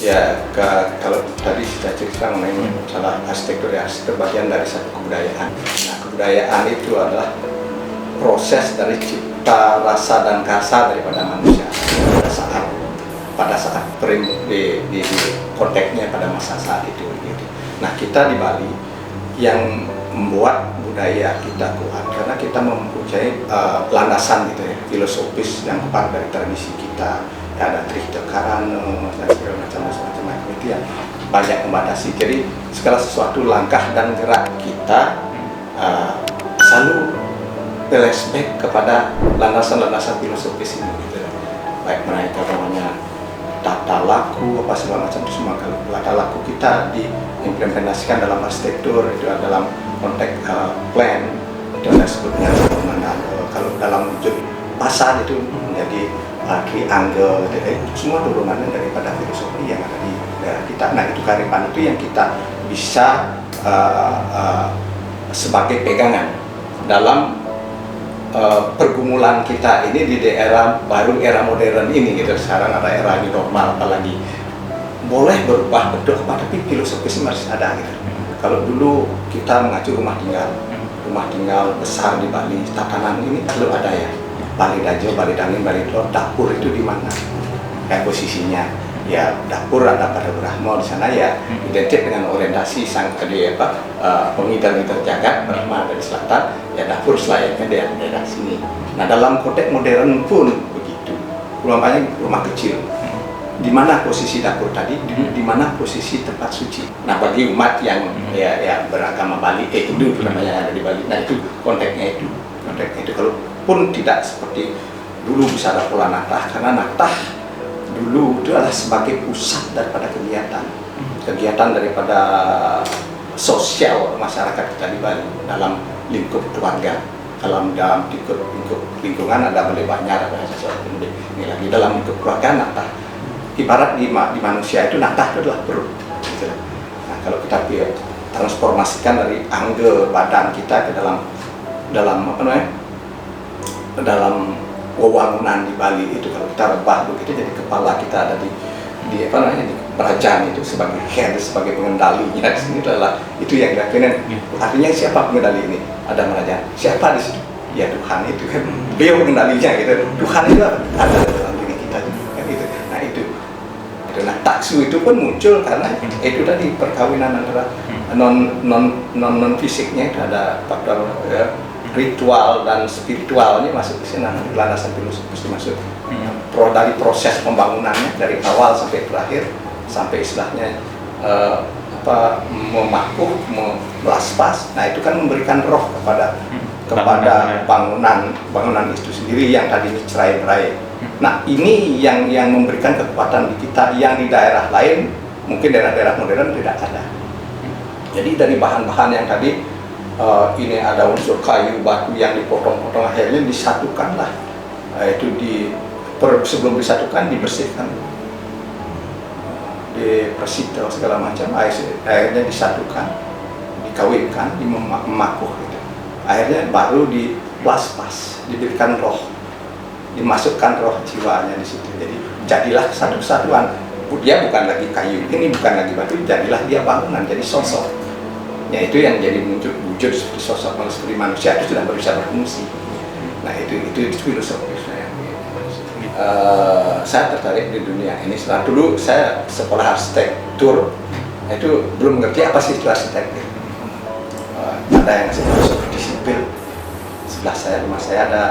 Ya, kalau tadi kita cerita mengenai masalah arsitektur, ya, arsitektur bagian dari satu kebudayaan. Nah, kebudayaan itu adalah proses dari cipta rasa dan kasa daripada manusia pada saat di konteksnya pada masa saat itu gitu. Nah, kita di Bali yang membuat budaya kita kuat karena kita mempunyai landasan gitu ya, filosofis yang kuat dari tradisi kita. Ya, ada Trihita Karana dan segala macam itu yang banyak membatasi. Jadi segala sesuatu langkah dan gerak kita selalu flashback kepada landasan-landasan filosofis ini gitu. Baik mereka namanya tata laku apa segala macam itu semua. Kalau tata laku kita diimplementasikan dalam arsitektur itu dalam konteks plan itu ada sebutnya kalau dalam wujud pasar itu menjadi triangle, semua turunannya daripada filosofi yang ada di daerah kita. Nah, itu kearifan itu yang kita bisa sebagai pegangan dalam pergumulan kita ini di daerah baru era modern ini gitu. Sekarang ada era new normal, apalagi boleh berubah bentuk apa tapi filosofisnya masih ada gitu. Kalau dulu kita mengacu rumah tinggal besar di Bali, tatanan ini belum ada ya. Bali Dajo, Bali Dangin, Bali Telur, dapur itu di mana? Kayak posisinya, ya dapur ada pada Brahma di sana ya, identik dengan orientasi sang pengidar-ngidar jagat Brahma dari selatan, ya dapur selayaknya daerah sini. Nah, dalam konteks modern pun begitu. Umpamanya rumah kecil, di mana posisi dapur tadi, di mana posisi tempat suci. Nah, bagi umat yang ya beragama Bali, Hindu namanya ada di Bali. Nah, itu konteksnya itu. Kalau pun tidak seperti dulu bisa ada pola Naktah, karena Naktah dulu itu adalah sebagai pusat daripada kegiatan daripada sosial masyarakat kita di Bali dalam lingkup keluarga. Dalam lingkup lingkungan ada melebarnya ada sesuatu ini lagi dalam lingkup keluarga Naktah. Ibarat di manusia itu Naktah itu adalah perut. Gitu. Nah, kalau kita transformasikan dari angga badan kita ke dalam wewangunan di Bali itu, kalau kita rebah begitu jadi kepala kita ada di kerajaan itu sebagai head, sebagai pengendalinya di sini adalah itu yang dilakukan. Artinya siapa pengendali ini? Ada kerajaan. Siapa di situ? Ya Tuhan itu kan. Beliau pengendalinya gitu. Tuhan itu ada dalam diri kita kan gitu. Nah itu. Nah, taksu itu pun muncul karena itu tadi perkawinan antara non fisiknya itu ada faktor ritual dan spiritualnya masuk ke sini, landasan filosofis masuk. Dari proses pembangunannya dari awal sampai terakhir sampai istilahnya memakuh, melaspas. Nah, itu kan memberikan roh kepada bangunan itu sendiri yang tadi cerai-berai. Nah, ini yang memberikan kekuatan di kita yang di daerah lain mungkin daerah-daerah modern tidak ada. Jadi dari bahan-bahan yang tadi ini ada unsur kayu, batu yang dipotong-potong akhirnya disatukanlah. Sebelum disatukan dibersihkan, dipersihkan segala macam, akhirnya disatukan, dikawinkan, memakuh gitu. Akhirnya baru dilaspas, diberikan roh, dimasukkan roh jiwanya di situ. Jadi jadilah satu kesatuan. Dia bukan lagi kayu, ini bukan lagi batu, jadilah dia bangunan, jadi sosok. Ya, itu yang jadi wujud seperti sosok seperti manusia itu sudah bisa berfungsi. Nah, itu filosofis saya. Saya tertarik di dunia ini setelah dulu saya sekolah arsitektur, itu belum mengerti apa sih itu arsitektur. Ada yang seperti sipil. Sebelah rumah saya ada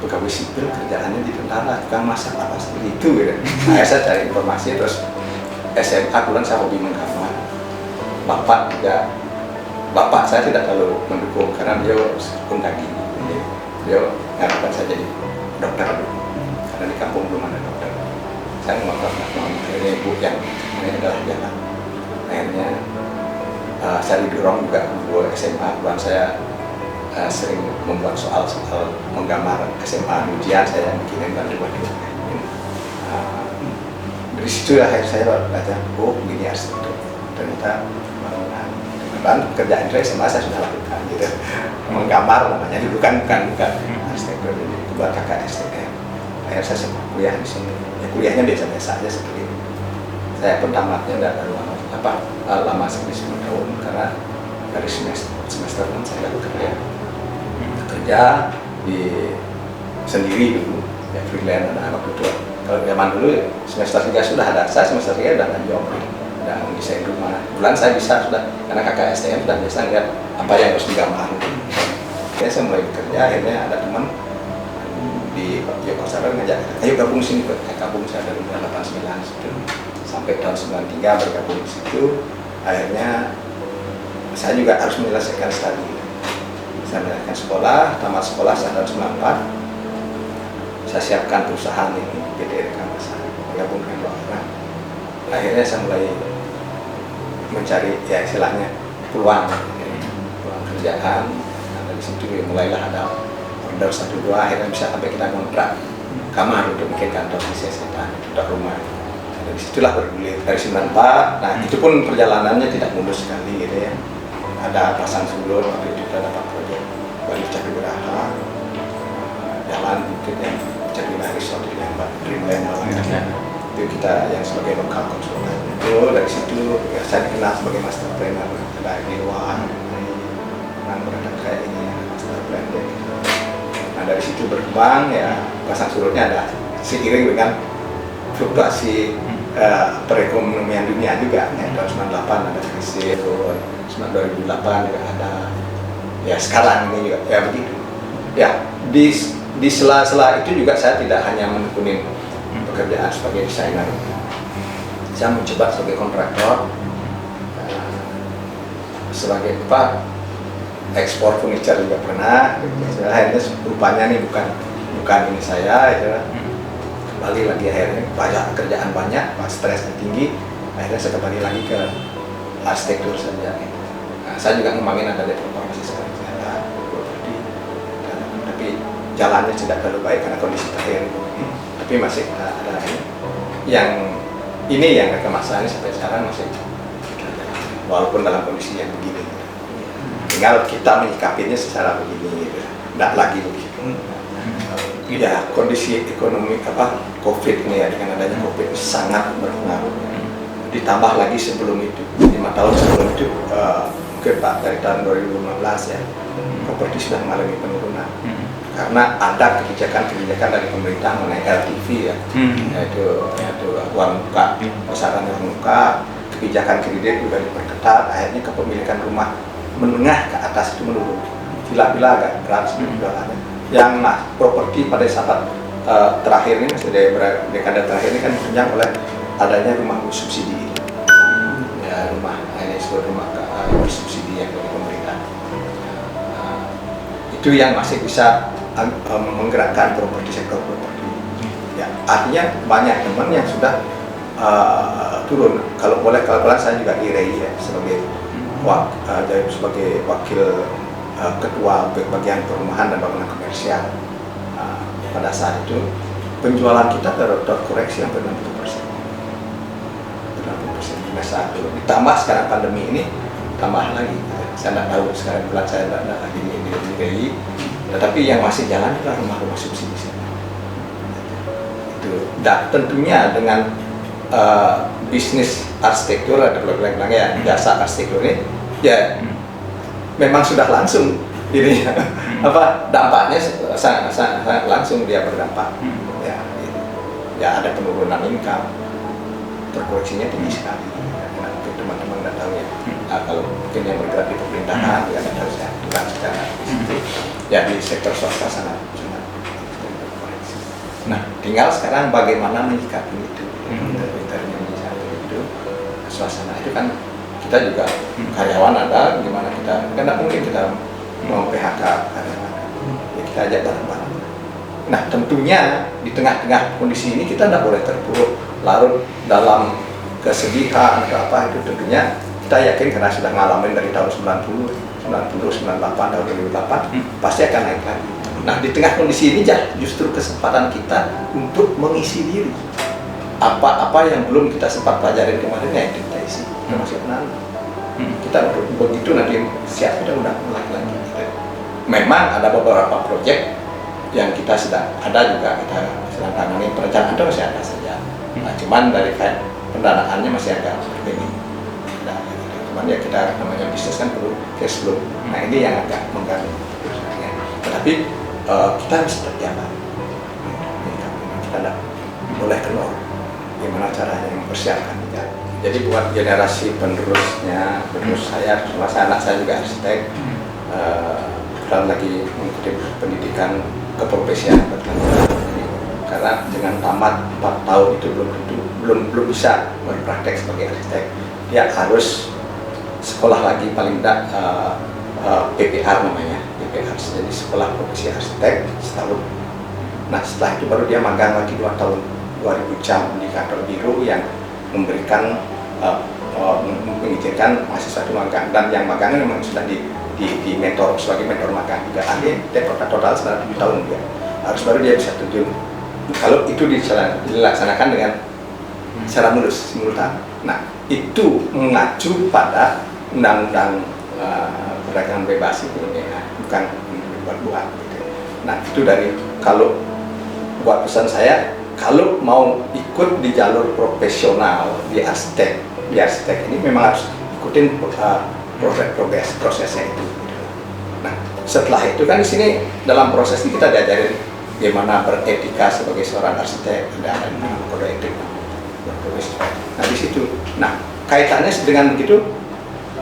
pegawai sipil, kerjaannya di tentara, tukang masak apa seperti itu gitu. Nah, saya cari informasi terus SMA kemudian saya hobi menggambar. Bapak saya tidak terlalu mendukung karena beliau pun daging. Beliau mengatakan saya jadi dokter dulu karena di kampung belum ada dokter. Saya ngotot akhirnya ibu yang ini adalah jalan. Akhirnya saya didorong juga untuk SMA. Kemudian saya sering membuat soal menggambar SMA ujian saya bikin dan dibuat. Dari situ akhirnya saya belajar begini arsitektur. Ternyata dan pekerjaan saya SMA saya sudah lakukan gitu, menggambar namanya dulu bukan arsitektur, itu buat kakak STM. Akhirnya saya sempat kuliah di sini, ya kuliahnya biasa-biasa aja seperti itu. Saya pun tamatnya tidak terlalu lama sekali 10 tahun, karena dari semester 6 saya kerja di sendiri dulu, ya freelance. Ada waktu itu kalau zaman dulu semester 3 sudah ada, saya semester 3 udah job, udah desain rumah. Bulan saya bisa sudah, karena kakak STM sudah biasa lihat apa yang harus digambar. Saya mulai bekerja, akhirnya ada teman di Yogyakarta ngajak, ayo gabung sini, gabung saya dari tahun 89 situ. Sampai tahun 93 bergabung di situ. Akhirnya saya juga harus menyelesaikan studi. Saya menyelesaikan sekolah, tamat sekolah saya tahun 94. Saya siapkan perusahaan ini, PT Rekambasa, bergabung dengan 2 orang. Akhirnya saya mulai mencari ya istilahnya peluang kerjaan. Nah, dari situ mulailah ada order 1-2, akhirnya bisa sampai kita kontrak kamar untuk bikin kantor di Sesetan, untuk rumah. Dari situlah bergulir dari 94. Nah, itu pun perjalanannya tidak mulus sekali gitu ya. Ada pasang surut, waktu itu kita dapat proyek Bali Cakri Beraha, jalan bukit yang Cakri Beraha Resort di Lembang, Dreamland namanya. Itu kita yang sebagai lokal konsultan. Itu dari situ ya, saya dikenal sebagai master planner. Ada Dewa, orang berada kayak ini ya, master planner. Nah, dari situ berkembang ya, pasang surutnya ada seiring dengan fluktuasi perekonomian dunia juga ya. Tahun 98 ada krisis, 2008 juga ada, ya sekarang ini juga ya begitu ya. Di sela-sela itu juga saya tidak hanya menekuni pekerjaan sebagai desainer, saya mencoba sebagai kontraktor, sebagai ekspor furniture juga pernah. Akhirnya rupanya nih bukan ini saya ya. Kembali lagi akhirnya banyak kerjaan, banyak, stres tinggi, akhirnya saya kembali lagi ke arsitektur saja. Nah, saya juga ngembangin ada developer masih sekarang saya properti, tapi jalannya tidak terlalu baik karena kondisi terakhir. Tapi masih ada ini yang Rekambasa ini sampai sekarang masih walaupun dalam kondisi yang begini. Tinggal kita menyikapinya secara begini, tidak lagi begitu. Ya kondisi ekonomi COVID ini ya, dengan adanya COVID sangat berpengaruh. Ditambah lagi sebelum itu 5 tahun sebelum itu mungkin Pak dari tahun 2015 ya, properti sudah mengalami penurunan karena ada kebijakan dari pemerintah mengenai LTV ya, yaitu uang muka, besaran uang muka, kebijakan kredit juga diperketat. Akhirnya kepemilikan rumah menengah ke atas itu menurun, villa-villa agak berat jualannya. Yang properti pada saat terakhir ini, masih dekade terakhir ini kan ditunjang oleh adanya rumah subsidi. Ya rumah ini sebuah rumah subsidi yang dari pemerintah. Itu yang masih bisa menggerakkan sektor properti. Ya artinya banyak teman yang sudah turun. Kalau boleh kalau saya juga di REI ya sebagai wakil ketua bagian perumahan dan bangunan komersial. Pada saat itu penjualan kita terkoreksi hampir 60%. 60% masa dulu. Ditambah sekarang pandemi ini tambah lagi. Saya tidak tahu sekarang bulan saya tidak lagi di REI. Tetapi yang masih jalan adalah rumah-rumah subsidi. Itu. Dan tentunya dengan bisnis arsitektur ada ya jasa arsitektur ini ya. Memang sudah langsung ini dampaknya sangat langsung dia berdampak ya, gitu. Ya ada penurunan income, terkoreksinya tinggi sekali. Nah, untuk teman-teman nggak tahu ya, kalau mungkin yang bergerak di pemerintahan ya nggak tahu saya bukan secara ya di sektor swasta sangat terkoreksi. Nah tinggal sekarang bagaimana menyikapi itu itu suasana itu kan. Kita juga karyawan ada, gimana kita, kan tidak mungkin kita mau PHK karyawan, ya kita ajak bareng-bareng. Nah tentunya di tengah-tengah kondisi ini kita tidak boleh terpuruk larut dalam kesedihan atau apa. Itu tentunya kita yakin karena sudah ngalamin dari tahun 90, 98, tahun 2008 pasti akan naik lagi. Nah di tengah kondisi ini justru kesempatan kita untuk mengisi diri. Apa-apa yang belum kita sempat pelajarin kemarin ya itu kita isi. Termasuk kita begitu nanti siap kita udah mulai lagi. Memang ada beberapa proyek yang kita sedang ada juga kita sedang tangani, perencanaan itu masih ada saja. Nah, cuman dari pendanaannya masih agak ini. Nah, cuman ya kita namanya bisnis kan perlu cash flow. Nah ini yang agak mengganggu. Tetapi kita harus seperti apa? Kita tidak boleh kendor. Gimana caranya mempersiapkan juga. Jadi buat generasi penerusnya, penerus saya, anak saya juga arsitek, dan lagi mengikuti pendidikan keprofesian karena dengan tamat 4 tahun itu belum bisa berpraktek sebagai arsitek. Dia harus sekolah lagi paling tidak PPR namanya, PPR, jadi sekolah profesi arsitek setahun. Nah setelah itu baru dia magang lagi 2 tahun, 2000 jam di kantor biru yang memberikan mengizinkan mahasiswa itu magang, dan yang magangnya memang sudah di mentor sebagai mentor magang juga. Dia total 7 tahun dia harus baru dia bisa terjun. Kalau itu dilaksanakan dengan secara mulus simultan. Nah itu mengacu pada undang-undang perdagangan bebas itu ya, bukan buat-buat gitu. Nah itu dari, kalau buat pesan saya, kalau mau ikut di jalur profesional di arsitek ini memang harus ikutin prosesnya itu. Nah setelah itu kan di sini dalam proses ini kita diajarin bagaimana beretika sebagai seorang arsitek, ada kode etik berprofesi. Nah di situ, nah kaitannya dengan begitu,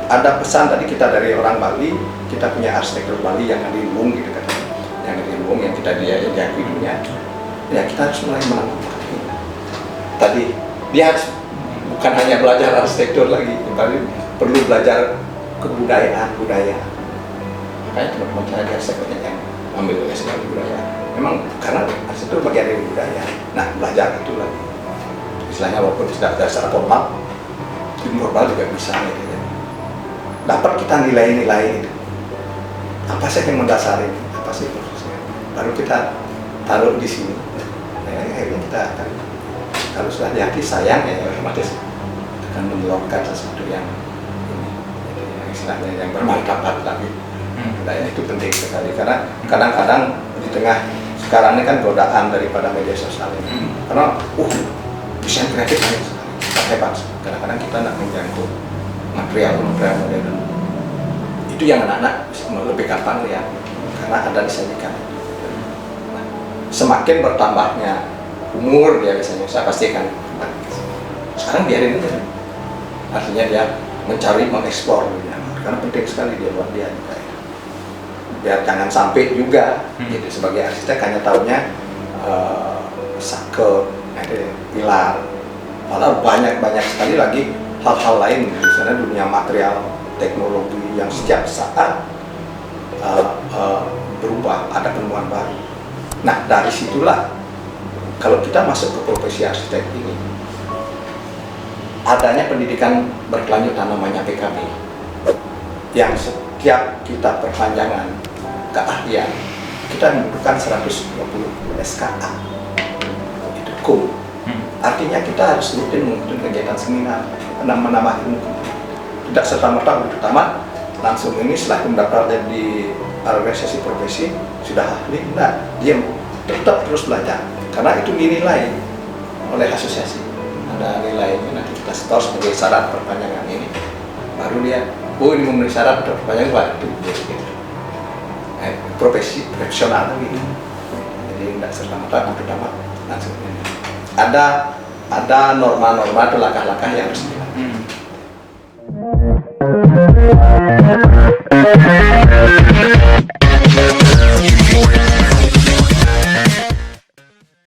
ada pesan tadi kita dari orang Bali, kita punya arsitektur Bali yang ada di Lumbung gitu kan, yang ada di Lumbung yang kita diakui dunia. Ya kita harus mulai menangkap tadi, dia harus bukan hanya belajar arsitektur lagi, tapi perlu belajar kebudayaan budaya. Makanya teman-teman saya di arsitek banyak yang ambil S budaya. Memang karena arsitektur bagian dari budaya. Nah belajar itu lagi, istilahnya walaupun tidak secara formal, informal juga bisa gitu ya. Dapat kita nilai-nilai itu. Apa sih yang mendasari? Apa sih prosesnya? Baru kita taruh di sini. Akhirnya kita akan, kalau sudah di hati sayang ya otomatis akan menyelokkan sesuatu yang ini, jadi yang istilahnya yang bermartabat lagi. Budaya itu penting sekali karena kadang-kadang di tengah sekarang ini kan godaan daripada media sosial ini, karena desain kreatif banyak sekali, hebat. Kadang-kadang kita nak menjangkau material modern. Itu yang anak-anak lebih gampang ya, karena ada disajikan. Semakin bertambahnya umur dia biasanya, saya pastikan sekarang biarin aja, artinya dia mencari, mengeksplor ya. Karena penting sekali dia buat dia juga ya. Biar jangan sampai juga jadi sebagai arsitek hanya tahunya sake, pilar, padahal banyak sekali lagi hal-hal lain, misalnya dunia material, teknologi yang setiap saat berubah, ada penemuan baru. Nah dari situlah kalau kita masuk ke profesi arsitek ini, adanya pendidikan berkelanjutan namanya PKB, yang setiap kita perpanjangan keahlian kita membutuhkan 120 SKA, itu kum. Artinya kita harus rutin mengikuti kegiatan seminar, menambah ilmu. Tidak serta-merta begitu tamat langsung ini setelah mendaftar di organisasi profesi sudah ahli, enggak, dia tetap terus belajar karena itu dinilai oleh asosiasi, ada nilainya, nanti kita setor sebagai syarat perpanjangan ini, baru dia ini memenuhi syarat untuk perpanjangan waktu gitu. Profesi profesional gitu, jadi tidak serta-merta begitu tamat langsung ini. Ada norma-norma atau langkah-langkah yang harus dilakukan.